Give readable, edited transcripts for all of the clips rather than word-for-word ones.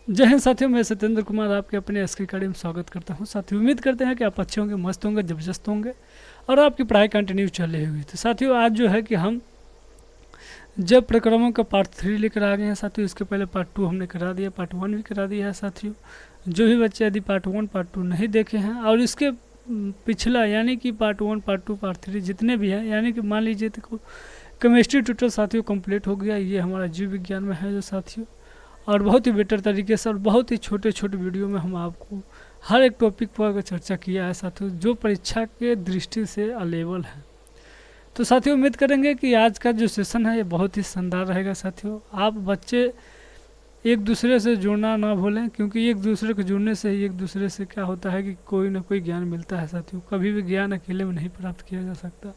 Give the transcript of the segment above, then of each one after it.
जय हिंद साथियों, मैं सत्येंद्र कुमार आपके अपने एसके अकेडमी में स्वागत करता हूं। साथियों, उम्मीद करते हैं कि आप अच्छे होंगे, मस्त होंगे, जबरदस्त होंगे और आपकी पढ़ाई कंटिन्यू चल रही होगी। तो साथियों, आज जो है कि हम जब प्रक्रमों का पार्ट 3 लेकर आ गए हैं साथियों। इसके पहले पार्ट 2 हमने करा दिया, पार्ट 1 भी करा दिया है साथियों। जो भी बच्चे यदि पार्ट 1 पार्ट 2 नहीं देखे हैं और इसके पिछला यानी कि पार्ट 1 पार्ट 2 पार्ट 3 जितने भी हैं, यानी कि मान लीजिए तो केमिस्ट्री ट्यूटर साथियों कंप्लीट हो गया। ये हमारा जीव विज्ञान में है जो साथियों, और बहुत ही बेटर तरीके से और बहुत ही छोटे छोटे वीडियो में हम आपको हर एक टॉपिक पर चर्चा किया है साथियों, जो परीक्षा के दृष्टि से अलेवल है। तो साथियों, उम्मीद करेंगे कि आज का जो सेशन है ये बहुत ही शानदार रहेगा साथियों। आप बच्चे एक दूसरे से जुड़ना ना भूलें, क्योंकि एक दूसरे को जुड़ने से ही एक दूसरे से क्या होता है कि कोई ना कोई ज्ञान मिलता है साथियों। कभी भी ज्ञान अकेले में नहीं प्राप्त किया जा सकता।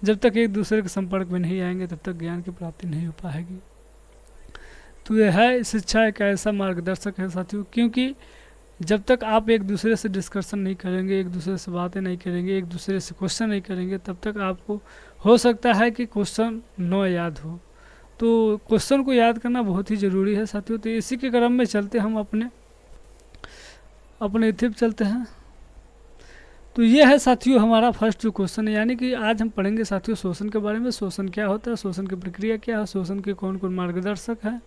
जब तक एक दूसरे के संपर्क में नहीं आएंगे तब तक ज्ञान की प्राप्ति नहीं हो पाएगी। तो यह है, शिक्षा एक ऐसा मार्गदर्शक है साथियों, क्योंकि जब तक आप एक दूसरे से डिस्कशन नहीं करेंगे, एक दूसरे से बातें नहीं करेंगे, एक दूसरे से क्वेश्चन नहीं करेंगे, तब तक आपको हो सकता है कि क्वेश्चन न याद हो। तो क्वेश्चन को याद करना बहुत ही ज़रूरी है साथियों। तो इसी के क्रम में चलते हम अपने इथिप चलते हैं। तो ये है साथियों हमारा फर्स्ट जो क्वेश्चन है, यानी कि आज हम पढ़ेंगे साथियों शोषण के बारे में। शोषण क्या होता है, शोषण की प्रक्रिया क्या है, शोषण के कौन कौन मार्गदर्शक है,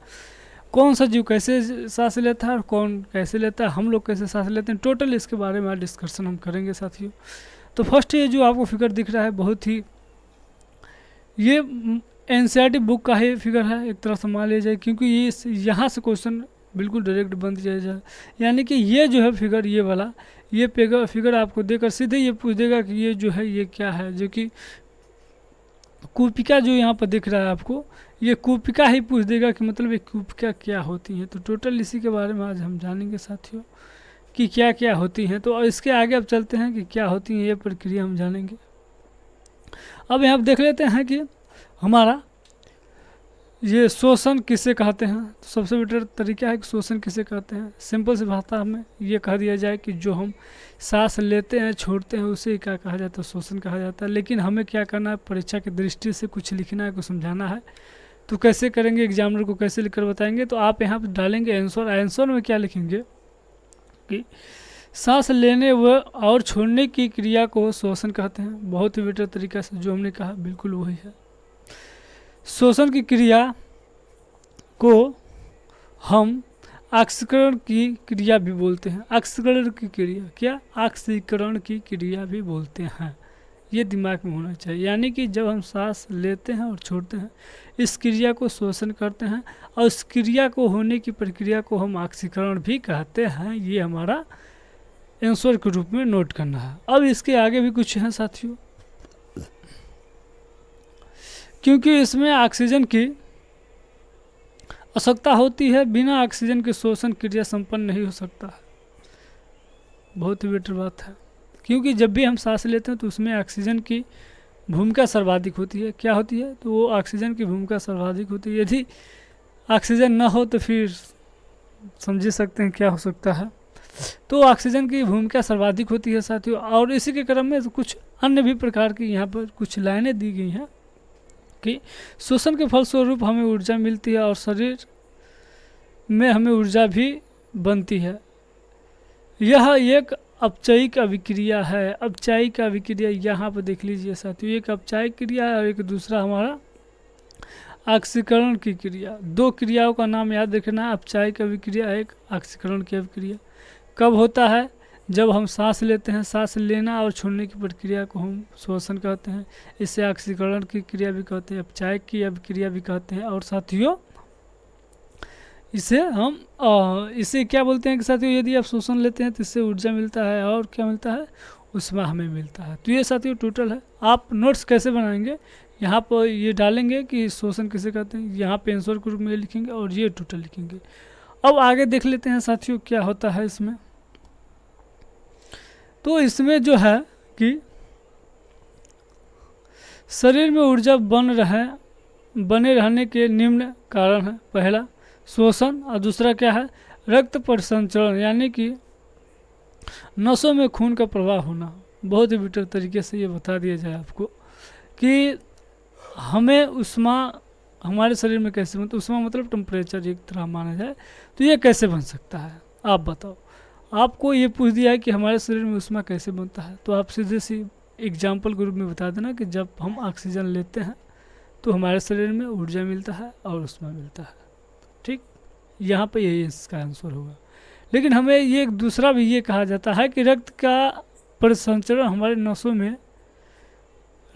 कौन सा जीव कैसे सांस लेता है और कौन कैसे लेता है, हम लोग कैसे सांस लेते हैं, टोटल इसके बारे में आज डिस्कशन हम करेंगे साथियों। तो फर्स्ट ये जो आपको फिगर दिख रहा है, बहुत ही ये एनसीईआरटी बुक का ही फिगर है एक तरह से मान लिया जाए, क्योंकि ये यहाँ से क्वेश्चन बिल्कुल डायरेक्ट बन जाए। यानी कि ये जो है फिगर, ये वाला ये फिगर आपको देकर सीधे ये पूछ देगा कि ये जो है ये क्या है। जो कि कूपिका जो यहाँ पर दिख रहा है आपको, ये कूपिका ही पूछ देगा कि मतलब ये कूपिका क्या होती है। तो टोटल इसी के बारे में आज हम जानेंगे साथियों कि क्या क्या होती हैं। तो इसके आगे अब चलते हैं कि क्या होती हैं, ये प्रक्रिया हम जानेंगे। अब यहाँ देख लेते हैं कि हमारा ये शोषण किसे कहते हैं। तो सबसे बेटर तरीका है कि शोषण किसे कहते हैं। सिंपल सी भाषा में ये कह दिया जाए कि जो हम सांस लेते हैं छोड़ते हैं उसे क्या कहा जाता है, शोषण कहा जाता है। लेकिन हमें क्या करना है, परीक्षा की दृष्टि से कुछ लिखना है, कुछ समझाना है। तो कैसे करेंगे, एग्जामिनर को कैसे लिखकर बताएंगे। तो आप यहाँ पर डालेंगे आंसर में क्या लिखेंगे कि सांस लेने व और छोड़ने की क्रिया को शोषण कहते हैं। बहुत ही बेटर तरीका से जो हमने कहा बिल्कुल वही है। शोषण की क्रिया को हम ऑक्सीकरण की क्रिया भी बोलते हैं। ऑक्सीकरण की क्रिया क्या, ऑक्सीकरण की क्रिया भी बोलते हैं। ये दिमाग में होना चाहिए। यानी कि जब हम सांस लेते हैं और छोड़ते हैं, इस क्रिया को शोषण करते हैं और इस क्रिया को होने की प्रक्रिया को हम ऑक्सीकरण भी कहते हैं। ये हमारा आंसर के रूप में नोट करना है। अब इसके आगे भी कुछ है साथियों, क्योंकि इसमें ऑक्सीजन की आवश्यकता होती है। बिना ऑक्सीजन के शोषण क्रिया संपन्न नहीं हो सकता है। बहुत ही बेटर बात है, क्योंकि जब भी हम सांस लेते हैं तो उसमें ऑक्सीजन की भूमिका सर्वाधिक होती है। क्या होती है, तो वो ऑक्सीजन की भूमिका सर्वाधिक होती है। यदि ऑक्सीजन ना हो तो फिर समझ सकते हैं क्या हो सकता है। तो ऑक्सीजन की भूमिका सर्वाधिक होती है साथियों। और इसी के क्रम में तो कुछ अन्य भी प्रकार की यहाँ पर कुछ लाइनें दी गई हैं कि शोषण के फलस्वरूप हमें ऊर्जा मिलती है और शरीर में हमें ऊर्जा भी बनती है। यह एक अपचयिक अभिक्रिया है। अपचयिक अभिक्रिया यहाँ पर देख लीजिए साथियों, एक अपचयिक क्रिया है और एक दूसरा हमारा ऑक्सीकरण की क्रिया। दो क्रियाओं का नाम याद रखना है, अपचयिक अभिक्रिया, एक ऑक्सीकरण की अभिक्रिया। कब होता है, जब हम सांस लेते हैं। सांस लेना और छोड़ने की प्रक्रिया को हम शोषण कहते हैं। इसे ऑक्सीकरण की क्रिया भी कहते हैं, अपचयिक की अभिक्रिया भी कहते हैं। और साथियों इसे क्या बोलते हैं कि साथियों, यदि आप शोषण लेते हैं तो इससे ऊर्जा मिलता है और क्या मिलता है, उसमें हमें मिलता है। तो ये साथियों टोटल है। आप नोट्स कैसे बनाएंगे, यहाँ पर ये डालेंगे कि शोषण किसे कहते हैं, यहाँ पे आंसर के रूप में लिखेंगे और ये टोटल लिखेंगे। अब आगे देख लेते हैं साथियों क्या होता है इसमें। तो इसमें जो है कि शरीर में ऊर्जा बने रहने के निम्न कारण है। पहला शोषण और दूसरा क्या है, रक्त परिसंचरण, यानी कि नसों में खून का प्रवाह होना। बहुत ही बेटर तरीके से ये बता दिया जाए आपको कि हमें हमारे शरीर में कैसे बनता है, उष्मा मतलब टेम्परेचर एक तरह माना जाए, तो ये कैसे बन सकता है आप बताओ। आपको ये पूछ दिया है कि हमारे शरीर में उष्मा कैसे बनता है, तो आप सीधे सी एग्जाम्पल के रूप में बता देना कि जब हम ऑक्सीजन लेते हैं तो हमारे शरीर में ऊर्जा मिलता है और उष्मा मिलता है। ठीक, यहाँ पे यही इसका आंसर होगा। लेकिन हमें ये दूसरा भी ये कहा जाता है कि रक्त का परिसंचरण हमारे नसों में,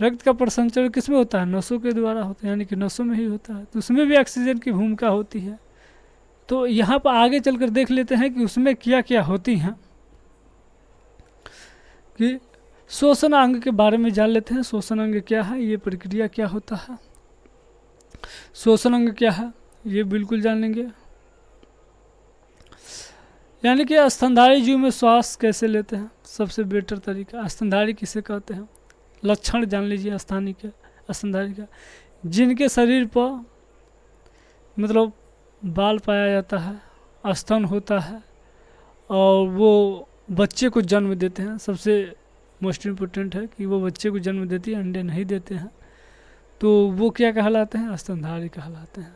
रक्त का परिसंचरण किस में होता है, नसों के द्वारा होता है, यानी कि नसों में ही होता है, तो उसमें भी ऑक्सीजन की भूमिका होती है। तो यहाँ पर आगे चलकर देख लेते हैं कि उसमें क्या क्या होती हैं, कि श्वसन अंग के बारे में जान लेते हैं। श्वसन अंग क्या है, ये प्रक्रिया क्या होता है, श्वसन अंग क्या है ये बिल्कुल जान लेंगे। यानी कि स्तनधारी जीव में श्वास कैसे लेते हैं, सबसे बेटर तरीका। स्तनधारी किसे कहते हैं, लक्षण जान लीजिए स्तनधारी का। जिनके शरीर पर मतलब बाल पाया जाता है, स्तन होता है और वो बच्चे को जन्म देते हैं। सबसे मोस्ट इम्पोर्टेंट है कि वो बच्चे को जन्म देती है, अंडे नहीं देते हैं, तो वो क्या कहलाते हैं, स्तनधारी कहलाते हैं।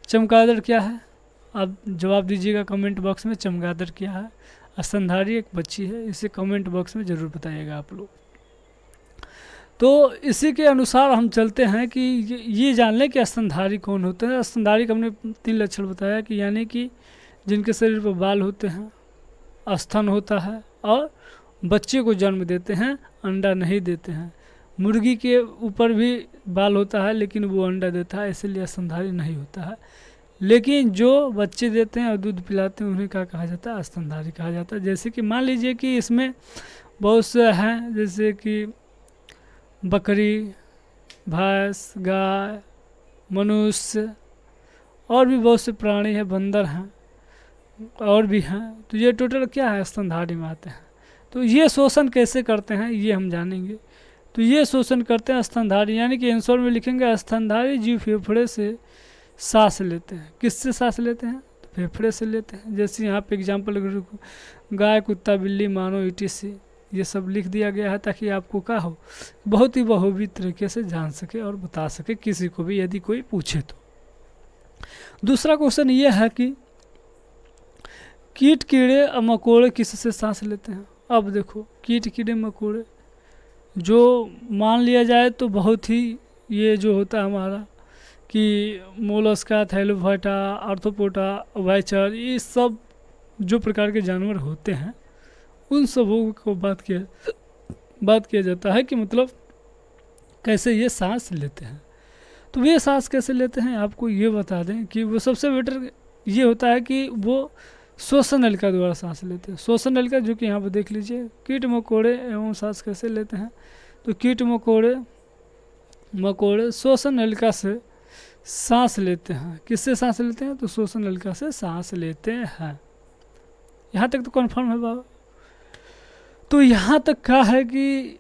चमगादड़ क्या है, आप जवाब दीजिएगा कमेंट बॉक्स में। चमगादड़ क्या है, स्तनधारी एक बच्ची है, इसे कमेंट बॉक्स में ज़रूर बताइएगा आप लोग। तो इसी के अनुसार हम चलते हैं कि ये जान लें कि स्तनधारी कौन होते हैं। स्तनधारी का हमने 3 लक्षण बताया कि यानी कि जिनके शरीर पर बाल होते हैं, स्तन होता है और बच्चे को जन्म देते हैं, अंडा नहीं देते हैं। मुर्गी के ऊपर भी बाल होता है लेकिन वो अंडा देता है, इसलिए स्तनधारी नहीं होता है। लेकिन जो बच्चे देते हैं और दूध पिलाते हैं उन्हें क्या कहा जाता है, स्तनधारी कहा जाता है। जैसे कि मान लीजिए कि इसमें बहुत से हैं, जैसे कि बकरी, भैंस, गाय, मनुष्य और भी बहुत से प्राणी हैं, बंदर हैं और भी हैं, तो ये टोटल क्या है, स्तनधारी में आते हैं। तो ये शोषण कैसे करते हैं ये हम जानेंगे। तो ये शोषण करते हैं स्तनधारी, यानी कि आंसर में लिखेंगे स्तनधारी जीव फेफड़े से सांस लेते हैं। किससे सांस लेते हैं, तो फेफड़े से लेते हैं। जैसे यहाँ पे एग्जाम्पल गाय, कुत्ता, बिल्ली, मानव, ईटीसी ये सब लिख दिया गया है ताकि आपको क्या हो, बहुत ही बखूबी तरीके से जान सके और बता सके किसी को भी यदि कोई पूछे तो। दूसरा क्वेश्चन ये है कि कीट, कीड़े और मकोड़े किससे सांस लेते हैं। अब देखो कीट, कीड़े, मकोड़े जो मान लिया जाए तो बहुत ही ये जो होता है हमारा कि मोलस्का, थैलोफाइटा, आर्थ्रोपोडा, वाइचर, ये सब जो प्रकार के जानवर होते हैं उन सबों को बात किया जाता है कि मतलब कैसे ये सांस लेते हैं। तो वे सांस कैसे लेते हैं आपको ये बता दें कि वो सबसे बेटर ये होता है कि वो श्वसन नलिका द्वारा सांस लेते हैं। श्वसन नलिका जो कि यहाँ पर देख लीजिए, कीट मकोड़े एवं सांस कैसे लेते हैं, तो कीट मकोड़े श्वसन नलिका से सांस लेते हैं। किससे सांस लेते हैं, तो श्वसन नलिका से सांस लेते हैं। यहाँ तक तो कन्फर्म है बाबा। तो यहाँ तक क्या है कि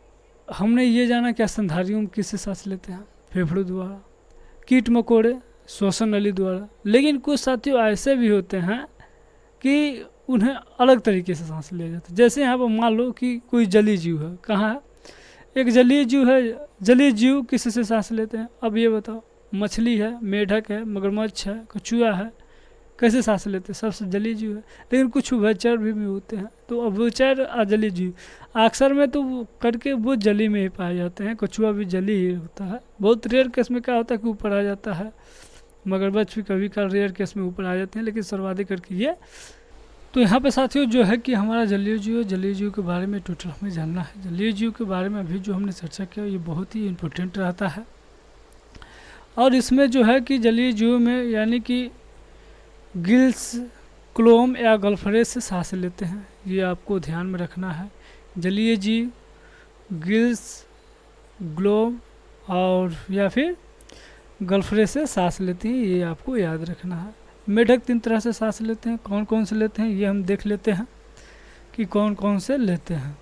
हमने ये जाना कि स्तनधारियों में किससे सांस लेते हैं, फेफड़ों द्वारा, कीट मकोड़े श्वसन नली द्वारा। लेकिन कुछ साथियों ऐसे भी होते हैं कि उन्हें अलग तरीके से सांस लिया जाता है। जैसे यहाँ पर मान लो कि कोई जलीय जीव है, कहाँ है, एक जलीय जीव है, जलीय जीव किससे सांस लेते हैं, अब ये बताओ। मछली है, मेढक है, मगरमच्छ है, कछुआ है, कैसे सांस लेते हैं, सबसे जलीय जीव है। लेकिन कुछ उभयचर भी होते हैं, तो उभयचर और जलीय जीव अक्सर में तो करके वो जली में ही पाए जाते हैं। कछुआ भी जली ही होता है, बहुत रेयर केस में क्या होता है कि ऊपर आ जाता है। मगरमच्छ भी कभी का रेयर केस में ऊपर आ जाते हैं, लेकिन सर्वाधिक करके ये। तो यहाँ पे साथियों जो है कि हमारा जलीय जीव के बारे में टोटल हमें जानना है। जलीय जीव के बारे में अभी जो हमने चर्चा किया ये बहुत ही इम्पोर्टेंट रहता है। और इसमें जो है कि जलीय जीव में यानी कि गिल्स, क्लोम या गलफरे से सांस लेते हैं, ये आपको ध्यान में रखना है। जलीय जीव गिल्स, ग्लोम और या फिर गलफरे से सांस लेती हैं, ये आपको याद रखना है। मेढक 3 तरह से सांस लेते हैं, कौन कौन से लेते हैं ये हम देख लेते हैं कि कौन कौन से लेते हैं।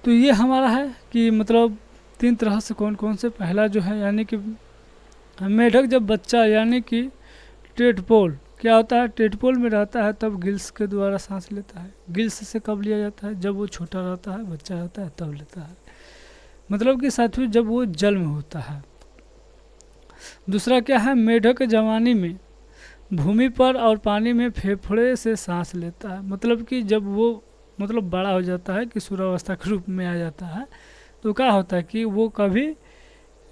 तो ये हमारा है कि मतलब 3 तरह से कौन कौन से। पहला जो है यानी कि मेढक जब बच्चा यानी कि टेडपोल क्या होता है, टेडपोल में रहता है तब गिल्स के द्वारा सांस लेता है। गिल्स से कब लिया जाता है, जब वो छोटा रहता है, बच्चा रहता है तब लेता है। मतलब कि साथियों जब वो जल में होता है। दूसरा क्या है, मेढक जवानी में भूमि पर और पानी में फेफड़े से सांस लेता है। मतलब कि जब वो मतलब बड़ा हो जाता है, किशोरावस्था के रूप में आ जाता है, तो क्या होता है कि वो कभी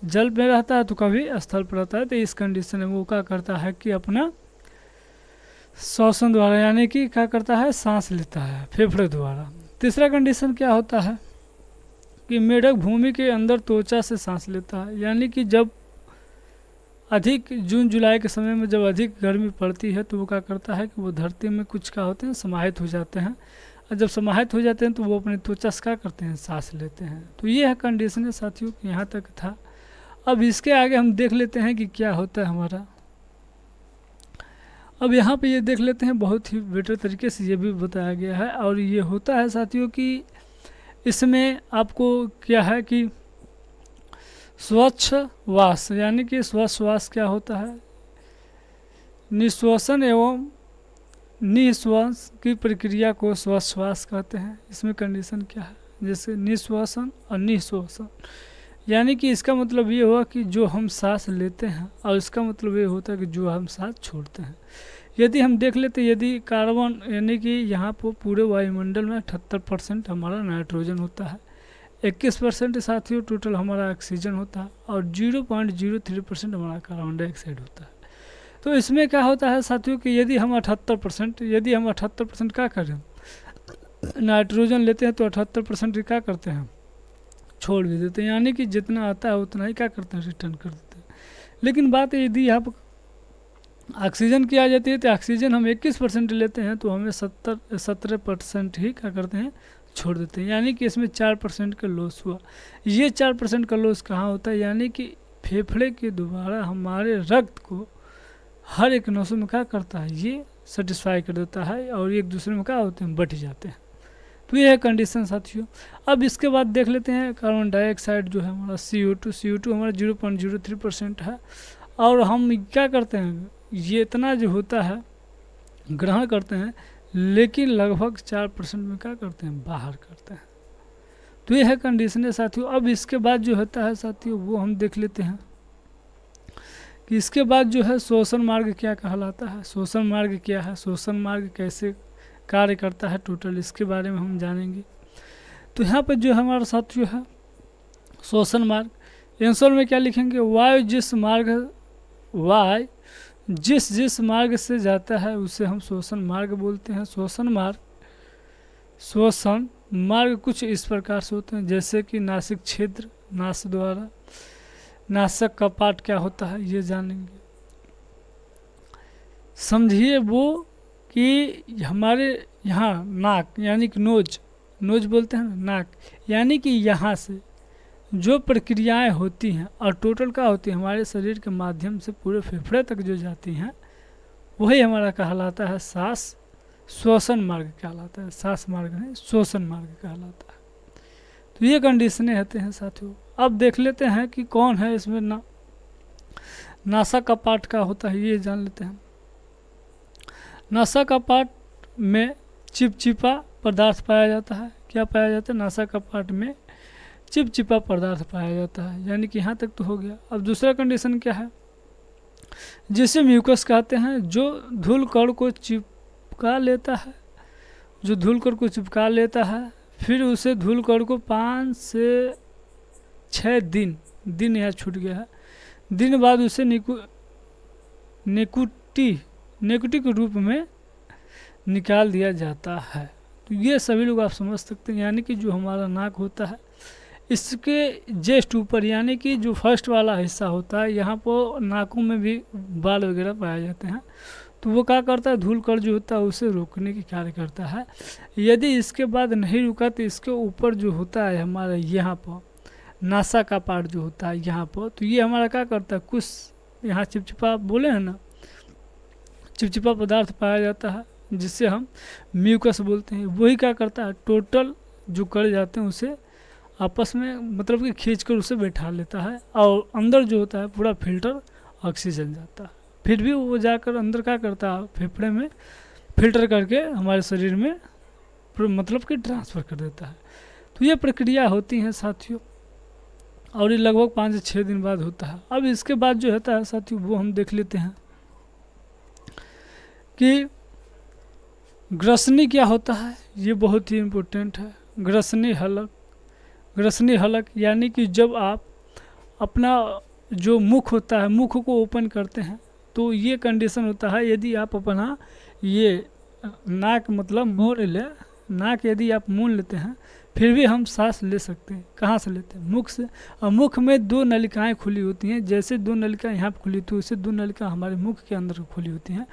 जल में रहता है तो कभी स्थल पर रहता है। तो इस कंडीशन में वो क्या करता है कि अपना श्वसन द्वारा यानी कि क्या करता है, सांस लेता है फेफड़े द्वारा। तीसरा कंडीशन क्या होता है कि मेढक भूमि के अंदर त्वचा से सांस लेता है। यानी कि जब अधिक जून जुलाई के समय में जब अधिक गर्मी पड़ती है तो वो क्या करता है कि वो धरती में कुछ क्या होते हैं, समाहित हो जाते हैं, और जब समाहित हो जाते हैं तो वो अपनी त्वचा से क्या करते हैं, सांस लेते हैं। तो ये है कंडीशन है साथियों, यहाँ तक था। अब इसके आगे हम देख लेते हैं कि क्या होता है हमारा। अब यहाँ पे ये देख लेते हैं, बहुत ही बेटर तरीके से ये भी बताया गया है। और ये होता है साथियों कि इसमें आपको क्या है कि स्वच्छ वास, यानी कि स्वच्छ वास क्या होता है, निश्वसन एवं निश्वास की प्रक्रिया को श्वास कहते हैं। इसमें कंडीशन क्या है, जैसे निश्वासन और निश्वासन, यानी कि इसका मतलब ये हुआ कि जो हम सांस लेते हैं, और इसका मतलब ये होता है कि जो हम सांस छोड़ते हैं। यदि हम देख लेते, यदि कार्बन यानी कि यहाँ पर पूरे वायुमंडल में 78% हमारा नाइट्रोजन होता है, 21% साथियों टोटल हमारा ऑक्सीजन होता है, और 0.03% हमारा कार्बन डाइऑक्साइड होता है। तो इसमें क्या होता है साथियों कि यदि हम 78% क्या करें, नाइट्रोजन लेते हैं, तो 78% क्या करते हैं, छोड़ भी देते हैं। यानी कि जितना आता है उतना ही क्या करते हैं, रिटर्न कर देते हैं। लेकिन बात यदि यहाँ पर ऑक्सीजन की आ जाती है, तो ऑक्सीजन हम 21% लेते हैं, तो हमें 17% ही क्या करते हैं, छोड़ देते हैं। यानी कि इसमें 4% का लॉस हुआ। ये 4% का लॉस कहाँ होता है, यानी कि फेफड़े के द्वारा हमारे रक्त को हर एक नसों में क्या करता है, ये सेटिस्फाई कर देता है, और एक दूसरे में क्या होते हैं, बट जाते हैं। तो ये है कंडीशन साथियों। अब इसके बाद देख लेते हैं कार्बन डाइऑक्साइड जो है हमारा CO2 हमारा 0.03% है, और हम क्या करते हैं, ये इतना जो होता है ग्रहण करते हैं, लेकिन लगभग 4% में क्या करते हैं, बाहर करते हैं। तो ये है कंडीशन है साथियों। अब इसके बाद जो होता है साथियों वो हम देख लेते हैं कि इसके बाद जो है श्वसन मार्ग क्या कहलाता है। श्वसन मार्ग क्या है, श्वसन मार्ग कैसे कार्य करता है, टोटल इसके बारे में हम जानेंगे। तो यहाँ पर जो हमारा साथियों है श्वसन मार्ग, आंसर में क्या लिखेंगे, वायु जिस मार्ग से जाता है उसे हम श्वसन मार्ग बोलते हैं। श्वसन मार्ग कुछ इस प्रकार से होते हैं, जैसे कि नासिक क्षेत्र, नास द्वारा, नासक का पार्ट क्या होता है ये जानेंगे। समझिए वो कि हमारे यहाँ नाक यानी कि नोज बोलते हैं ना, नाक यानी कि यहाँ से जो प्रक्रियाएं होती हैं और टोटल क्या होती है हमारे शरीर के माध्यम से पूरे फेफड़े तक जो जाती हैं, वही हमारा कहलाता है श्वसन मार्ग कहलाता है। सांस मार्ग नहीं, श्वसन मार्ग कहलाता है। तो ये कंडीशनें होते हैं साथियों। अब देख लेते हैं कि कौन है इसमें नासा का पार्ट का होता है, ये जान लेते हैं। नासा का पार्ट में चिपचिपा पदार्थ पाया जाता है। क्या पाया जाता है, नासा का पार्ट में चिपचिपा पदार्थ पाया जाता है। यानी कि यहाँ तक तो हो गया। अब दूसरा कंडीशन क्या है, जिसे म्यूकस कहते हैं, जो धूल कण को चिपका लेता है, जो धूल कण को चिपका लेता है, फिर उसे धूल कण को 5 से 6 दिन यहाँ छूट गया है, दिन बाद उसे नेकुटी के रूप में निकाल दिया जाता है। तो ये सभी लोग आप समझ सकते हैं। यानी कि जो हमारा नाक होता है, इसके जस्ट ऊपर यानी कि जो फर्स्ट वाला हिस्सा होता है, यहाँ पर नाकों में भी बाल वगैरह पाए जाते हैं। तो वो क्या करता है, धूल कण जो होता है उसे रोकने की कार्य करता है। यदि इसके बाद नहीं रुका तो इसके ऊपर जो होता है हमारा यहाँ पर नासा का पार्ट जो होता है यहाँ पर, तो ये हमारा क्या करता है, कुछ यहाँ चिपचिपा बोले हैं ना, चिपचिपा पदार्थ पाया जाता है जिससे हम म्यूकस बोलते हैं। वही क्या करता है, टोटल जो कण जाते हैं उसे आपस में मतलब कि खींचकर उसे बैठा लेता है, और अंदर जो होता है पूरा फिल्टर ऑक्सीजन जाता है। फिर भी वो जाकर अंदर क्या करता है, फेफड़े में फिल्टर करके हमारे शरीर में मतलब कि ट्रांसफ़र कर देता है। तो ये प्रक्रिया होती हैं साथियों। और ये लगभग 5 से 6 दिन बाद होता है। अब इसके बाद जो होता है साथियों वो हम देख लेते हैं कि ग्रसनी क्या होता है। ये बहुत ही इम्पोर्टेंट है। ग्रसनी हलक यानी कि जब आप अपना जो मुख होता है, मुख को ओपन करते हैं तो ये कंडीशन होता है, यदि आप अपना ये नाक मतलब मोड़ ले, नाक यदि आप मोड़ लेते हैं फिर भी हम सांस ले सकते हैं। कहाँ से लेते हैं? मुख से। और मुख में 2 नलिकाएं खुली होती हैं, जैसे 2 नलिकाएं यहाँ पर खुली होती है उससे 2 नलिका हमारे मुख के अंदर खुली होती हैं,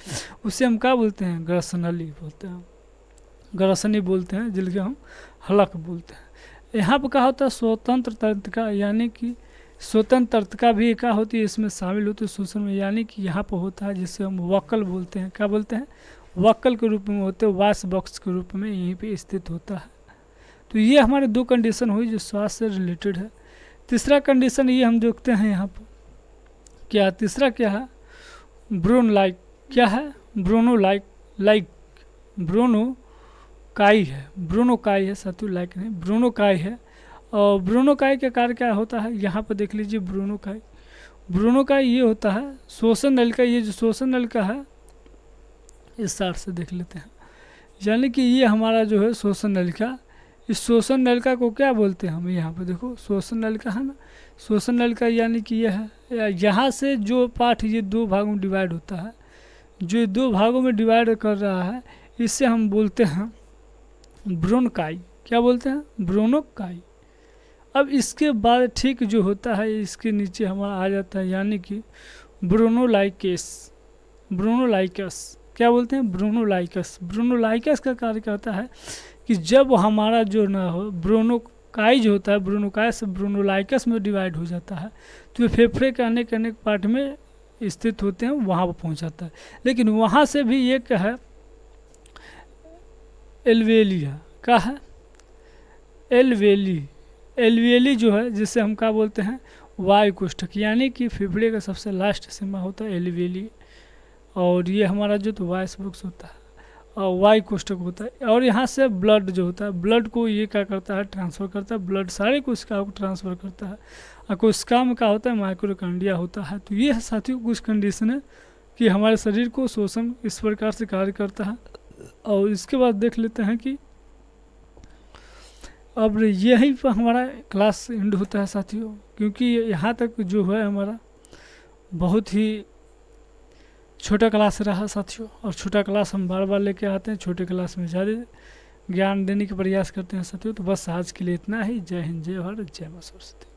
उससे हम क्या बोलते हैं? ग्रसनली बोलते हैं, ग्रसनी बोलते हैं, जिसके हम हलक बोलते हैं। यहाँ पर क्या होता है? स्वतंत्र तंत्रिका, यानी कि स्वतंत्र तंत्रिका भी क्या होती है इसमें शामिल होती है श्वसन में, यानी कि यहाँ पर होता है जिससे हम वक्कल बोलते हैं। क्या बोलते हैं? वक्कल के रूप में होते हैं, वॉइस बॉक्स के रूप में यहीं पे स्थित होता है। तो ये हमारे 2 कंडीशन हुई जो श्वास से रिलेटेड है। तीसरा कंडीशन ये हम देखते हैं यहाँ पर, क्या तीसरा क्या है? ब्रोन लाइक। क्या है? ब्रोनो लाइक ब्रोनोकाई है, ब्रोनोकाई है साथियों, लाइक नहीं, ब्रोनोकाई है। और ब्रोनोकाई के कार्य क्या होता है? यहाँ पर देख लीजिए ब्रोनोकाई ये होता है श्वसन नलिका। ये जो श्वसन नलिका है इस साइड से देख लेते हैं, यानी कि ये हमारा जो है श्वसन नलिका, इस श्वसन नलिका को क्या बोलते हैं हम? यहाँ पे देखो श्वसन नलिका है ना, श्वसन नलिका यानी कि यह है, यहाँ से जो पार्ट ये 2 भागों में डिवाइड होता है, जो 2 भागों में डिवाइड कर रहा है, इससे हम बोलते हैं ब्रोनकाई। क्या बोलते हैं? ब्रोनोकाई। अब इसके बाद ठीक जो होता है इसके नीचे हमारा आ जाता है, यानी कि ब्रोनोलाइकस। क्या बोलते हैं? ब्रोनोलाइकस का कार्य क्या होता है कि जब हमारा जो ना हो ब्रोनोकाई जो होता है, ब्रोनोकाई से ब्रोनोलाइकस में डिवाइड हो जाता है, तो ये फेफड़े के अनेक पार्ट में स्थित होते हैं, वहाँ पर पहुँच जाता है। लेकिन वहाँ से भी एक है एल्वेलिया। क्या है? एल्वेली जो है, जिससे हम क्या बोलते हैं? वायु कोष्ठक, यानी कि फेफड़े का सबसे लास्ट सीमा होता है एल्वेली, और ये हमारा जो तो वॉइस बॉक्स होता है और वायु कोष्ठक होता है। और यहाँ से ब्लड जो होता है, ब्लड को ये क्या करता है? ट्रांसफ़र करता है। ब्लड सारे कोशिकाओं को ट्रांसफ़र करता है, और कोशिका में क्या होता है? माइक्रोकांडिया होता है। तो ये है साथियों कुछ कंडीशन है कि हमारे शरीर को श्वसन इस प्रकार से कार्य करता है। और इसके बाद देख लेते हैं कि अब यही पर हमारा क्लास एंड होता है साथियों, क्योंकि यहाँ तक जो है हमारा बहुत ही छोटा क्लास रहा साथियों, और छोटा क्लास हम बार बार लेके आते हैं, छोटे क्लास में ज़्यादा ज्ञान देने का प्रयास करते हैं साथियों। तो बस आज के लिए इतना ही। जय हिंद, जय भारत, जय मां सरस्वती।